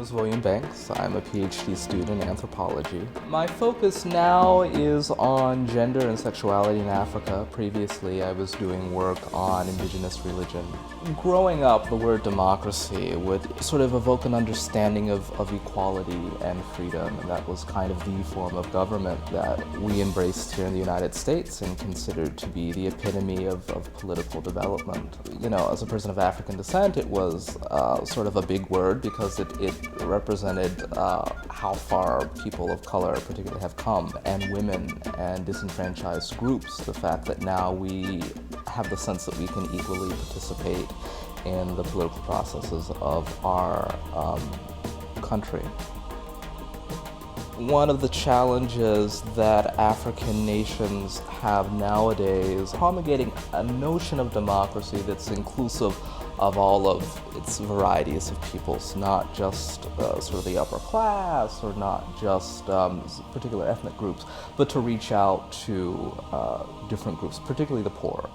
is William Banks. I'm a PhD student in anthropology. My focus now is on gender and sexuality in Africa. Previously, I was doing work on indigenous religion. Growing up, the word democracy would sort of evoke an understanding of equality and freedom, and that was kind of the form of government that we embraced here in the United States and considered to be the epitome of political development. You know, as a person of African descent, it was sort of a big word because it represented how far people of color particularly have come, and women and disenfranchised groups. The fact that now we have the sense that we can equally participate in the political processes of our country. One of the challenges that African nations have nowadays, promulgating a notion of democracy that's inclusive of all of its varieties of peoples, not just sort of the upper class or not just particular ethnic groups, but to reach out to different groups, particularly the poor.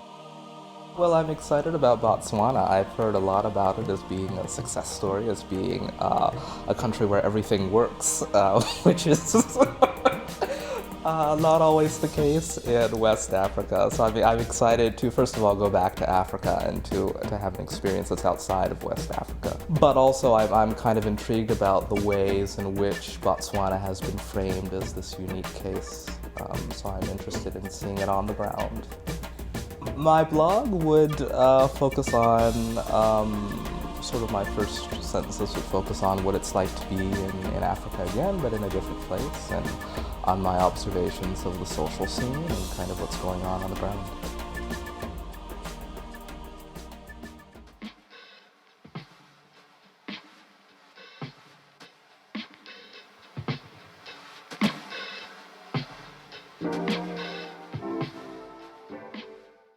Well, I'm excited about Botswana. I've heard a lot about it as being a success story, as being a country where everything works, which is not always the case in West Africa. So I'm excited to, first of all, go back to Africa and to have an experience that's outside of West Africa. But also, I'm kind of intrigued about the ways in which Botswana has been framed as this unique case. So I'm interested in seeing it on the ground. My blog would focus on, sort of my first sentences would focus on what it's like to be in Africa again, but in a different place, and on my observations of the social scene and kind of what's going on the ground.